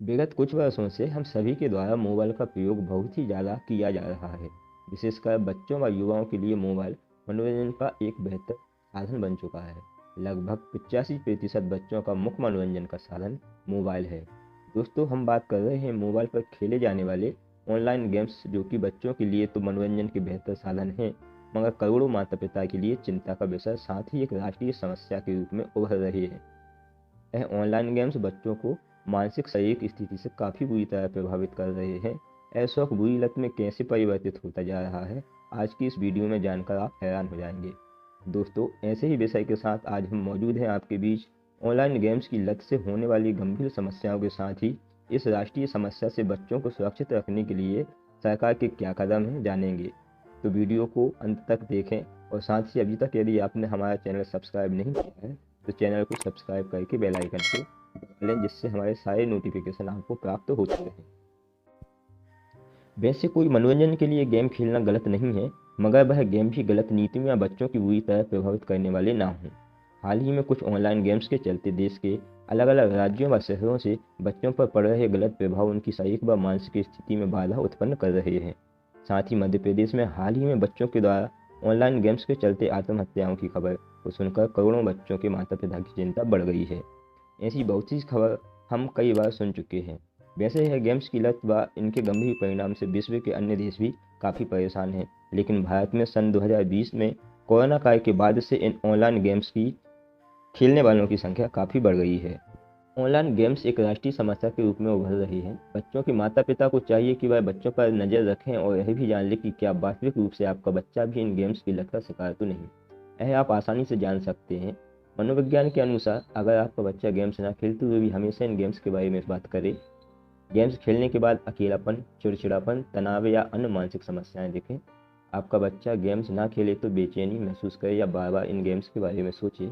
विगत कुछ वर्षों से हम सभी के द्वारा मोबाइल का प्रयोग बहुत ही ज़्यादा किया जा रहा है। विशेषकर बच्चों व युवाओं के लिए मोबाइल मनोरंजन का एक बेहतर साधन बन चुका है। लगभग 85% बच्चों का मुख्य मनोरंजन का साधन मोबाइल है। दोस्तों, हम बात कर रहे हैं मोबाइल पर खेले जाने वाले ऑनलाइन गेम्स, जो कि बच्चों के लिए तो मनोरंजन के बेहतर साधन हैं, मगर करोड़ों माता पिता के लिए चिंता का विषय, साथ ही एक राष्ट्रीय समस्या के रूप में उभर रही है। यह ऑनलाइन गेम्स बच्चों को मानसिक शारीरिक स्थिति से काफ़ी बुरी तरह प्रभावित कर रहे हैं। यह शौक बुरी लत में कैसे परिवर्तित होता जा रहा है, आज की इस वीडियो में जानकर आप हैरान हो जाएंगे। दोस्तों, ऐसे ही विषय के साथ आज हम मौजूद हैं आपके बीच, ऑनलाइन गेम्स की लत से होने वाली गंभीर समस्याओं के साथ ही इस राष्ट्रीय समस्या से बच्चों को सुरक्षित रखने के लिए सरकार के क्या कदम हैं, जानेंगे। तो वीडियो को अंत तक देखें, और साथ ही अभी तक यदि आपने हमारा चैनल सब्सक्राइब नहीं किया है तो चैनल को सब्सक्राइब करके बेल आइकन को दबा लें, जिससे हमारे सारे नोटिफिकेशन आपको प्राप्त होते रहें। वैसे कोई मनोरंजन के लिए गेम खेलना गलत नहीं है, मगर वह गेम भी गलत नीतियों या बच्चों की बुरी तरह प्रभावित करने वाले ना हों। हाल ही में कुछ ऑनलाइन गेम्स के चलते देश के अलग अलग राज्यों व शहरों से बच्चों पर पड़ रहे गलत प्रभाव उनकी शारीरिक व मानसिक स्थिति में बाधा उत्पन्न कर रहे हैं। साथ ही मध्य प्रदेश में हाल ही में बच्चों के द्वारा ऑनलाइन गेम्स के चलते आत्महत्याओं की खबर को सुनकर करोड़ों बच्चों के माता पिता की चिंता बढ़ गई है। ऐसी बहुत सी खबर हम कई बार सुन चुके हैं। वैसे यह गेम्स की लत व इनके गंभीर परिणाम से विश्व के अन्य देश भी काफ़ी परेशान हैं, लेकिन भारत में सन 2020 में कोरोना काल के बाद से इन ऑनलाइन गेम्स की खेलने वालों की संख्या काफ़ी बढ़ गई है। ऑनलाइन गेम्स एक राष्ट्रीय समस्या के रूप में उभर रही है। बच्चों के माता पिता को चाहिए कि वह बच्चों पर नज़र रखें और यह भी जान लें कि क्या वास्तविक रूप से आपका बच्चा भी इन गेम्स की लत का शिकार तो नहीं। यह आप आसानी से जान सकते हैं। मनोविज्ञान के अनुसार अगर आपका बच्चा गेम्स ना खेलते हुए भी हमेशा इन गेम्स के बारे में बात करे, गेम्स खेलने के बाद अकेलापन, चिड़चिड़ापन, तनाव या अन्य मानसिक समस्याएं दिखें, आपका बच्चा गेम्स ना खेले तो बेचैनी महसूस करे या बार बार इन गेम्स के बारे में सोचे,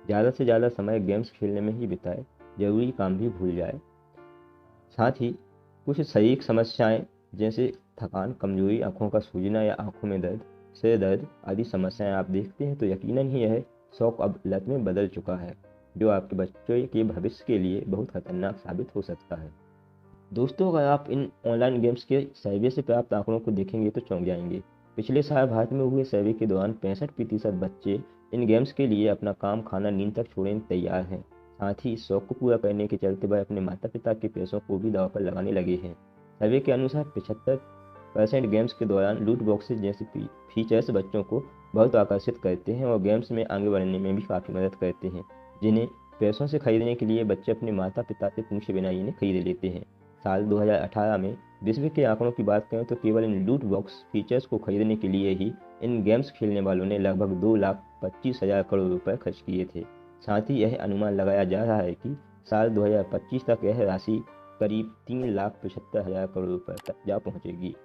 ज़्यादा से ज़्यादा समय गेम्स खेलने में ही बिताए, ज़रूरी काम भी भूल जाए, साथ ही कुछ शारीरिक समस्याएं जैसे थकान, कमजोरी, आंखों का सूजना या आंखों में दर्द, सिर दर्द आदि समस्याएं आप देखते हैं, तो यकीनन ही यह शौक अब लत में बदल चुका है, जो आपके बच्चे के भविष्य के लिए बहुत खतरनाक साबित हो सकता है। दोस्तों, अगर आप इन ऑनलाइन गेम्स के सर्वे से प्राप्त आंकड़ों को देखेंगे तो चौंक जाएंगे। पिछले साल भारत में हुए सर्वे के दौरान 65% बच्चे इन गेम्स के लिए अपना काम, खाना, नींद तक छोड़ने तैयार हैं। साथ ही इस शौक को पूरा करने के चलते वह अपने माता पिता के पैसों को भी दांव पर लगाने लगे हैं। सर्वे के अनुसार 75% गेम्स के दौरान लूट बॉक्सेस जैसे फीचर्स बच्चों को बहुत आकर्षित करते हैं और गेम्स में आगे बढ़ने में भी काफ़ी मदद करते हैं, जिन्हें पैसों से खरीदने के लिए बच्चे अपने माता पिता से पूछे बिना इन्हें खरीद लेते हैं। साल 2018 में विश्व के आंकड़ों की बात करें तो केवल इन लूट बॉक्स फीचर्स को खरीदने के लिए ही इन गेम्स खेलने वालों ने लगभग 2,25,000 करोड़ रुपए खर्च किए थे। साथ ही यह अनुमान लगाया जा रहा है कि साल 2025 तक यह राशि करीब 3,75,000 करोड़ रुपए तक जा पहुंचेगी।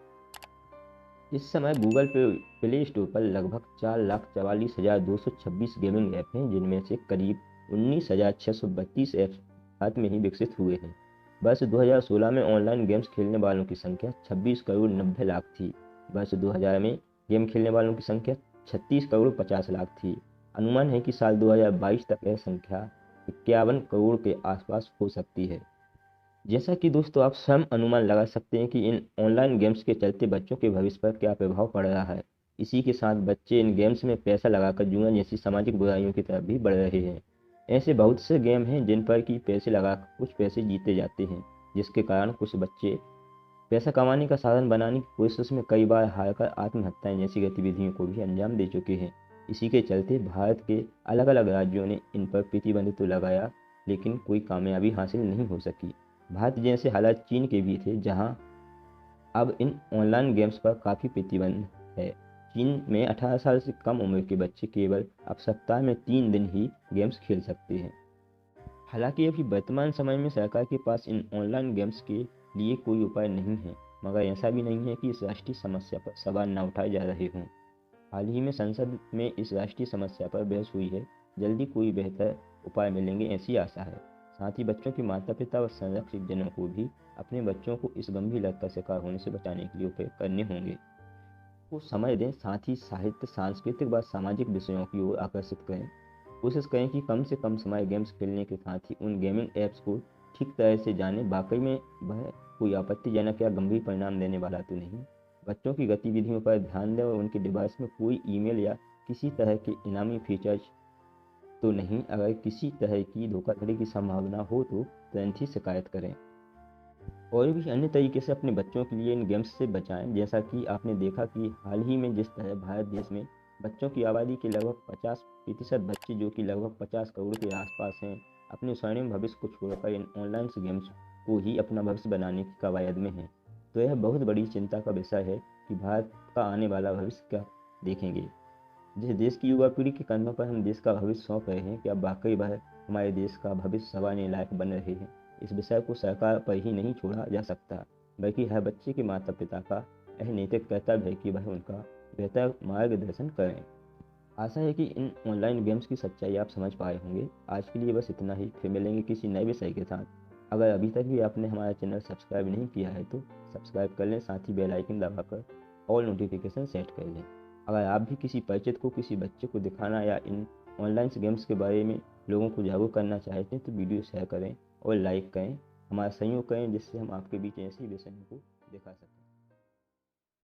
इस समय गूगल पे प्ले स्टोर पर लगभग 4,44,226 गेमिंग ऐप हैं, जिनमें से करीब 19,632 ऐप भारत में ही विकसित हुए हैं। वर्ष 2016 में ऑनलाइन गेम्स खेलने वालों की संख्या 26 करोड़ 90 लाख थी। वर्ष 2000 में गेम खेलने वालों की संख्या 36 करोड़ 50 लाख थी। अनुमान है कि साल 2022 तक यह संख्या 51 करोड़ के आसपास हो सकती है। जैसा कि दोस्तों आप स्वयं अनुमान लगा सकते हैं कि इन ऑनलाइन गेम्स के चलते बच्चों के भविष्य पर क्या प्रभाव पड़ रहा है। इसी के साथ बच्चे इन गेम्स में पैसा लगाकर जुआ जैसी सामाजिक बुराइयों की तरफ भी बढ़ रहे हैं। ऐसे बहुत से गेम हैं जिन पर कि पैसे लगाकर कुछ पैसे जीते जाते हैं, जिसके कारण कुछ बच्चे पैसा कमाने का साधन बनाने की कोशिश में कई बार हारकर आत्महत्याएं जैसी गतिविधियों को भी अंजाम दे चुके हैं। इसी के चलते भारत के अलग अलग राज्यों ने इन पर प्रतिबंध तो लगाया, लेकिन कोई कामयाबी हासिल नहीं हो सकी। भारत जैसे हालात चीन के भी थे, जहां अब इन ऑनलाइन गेम्स पर काफ़ी प्रतिबंध है। चीन में 18 साल से कम उम्र के बच्चे केवल अब सप्ताह में 3 दिन ही गेम्स खेल सकते हैं। हालांकि अभी वर्तमान समय में सरकार के पास इन ऑनलाइन गेम्स के लिए कोई उपाय नहीं है, मगर ऐसा भी नहीं है कि इस राष्ट्रीय समस्या पर सवाल न उठाए जा रहे हों। हाल ही में संसद में इस राष्ट्रीय समस्या पर बहस हुई है। जल्दी कोई बेहतर उपाय मिलेंगे ऐसी आशा है। साथ ही बच्चों के माता पिता व संरक्षित जनों को भी अपने बच्चों को इस गंभीर लत का शिकार होने से बचाने के लिए उपाय करने होंगे। को समय दें, साथ ही साहित्य, सांस्कृतिक व सामाजिक विषयों की ओर आकर्षित करें। कोशिश करें कि कम से कम समय गेम्स खेलने के साथ ही उन गेमिंग ऐप्स को ठीक तरह से जानें वाकई में वह कोई आपत्तिजनक या गंभीर परिणाम देने वाला तो नहीं। बच्चों की गतिविधियों पर ध्यान दें और उनके डिवाइस में कोई ईमेल या किसी तरह के इनामी फीचर्स तो नहीं। अगर किसी तरह की धोखाधड़ी की संभावना हो तो तुरंत ही शिकायत करें। और भी अन्य तरीके से अपने बच्चों के लिए इन गेम्स से बचाएं। जैसा कि आपने देखा कि हाल ही में जिस तरह भारत देश में बच्चों की आबादी के लगभग 50% बच्चे, जो कि लगभग 50 करोड़ के आसपास हैं, अपने स्वर्णिम भविष्य को छोड़कर इन ऑनलाइन गेम्स को ही अपना भविष्य बनाने की कवायद में हैं। तो यह बहुत बड़ी चिंता का विषय है कि भारत का आने वाला भविष्य क्या देखेंगे। जिस देश की युवा पीढ़ी के कंधों पर हम देश का भविष्य सौंप रहे हैं, क्या वाकई वह हमारे देश का भविष्य संवारने लायक बन रहे हैं। इस विषय को सरकार पर ही नहीं छोड़ा जा सकता, बल्कि हर बच्चे के माता पिता का यह नैतिक कर्तव्य है कि वह उनका बेहतर मार्गदर्शन करें। आशा है कि इन ऑनलाइन गेम्स की सच्चाई आप समझ पाए होंगे। आज के लिए बस इतना ही, फिर मिलेंगे किसी नए विषय के साथ। अगर अभी तक भी आपने हमारा चैनल सब्सक्राइब नहीं किया है तो सब्सक्राइब कर लें, साथ ही बेल आइकन दबाकर ऑल नोटिफिकेशन सेट कर लें। अगर आप भी किसी परिचित को, किसी बच्चे को दिखाना या इन ऑनलाइन गेम्स के बारे में लोगों को जागरूक करना चाहते हैं तो वीडियो शेयर करें और लाइक करें, हमारा सहयोग करें, जिससे हम आपके बीच ऐसे विषयों को दिखा सकें।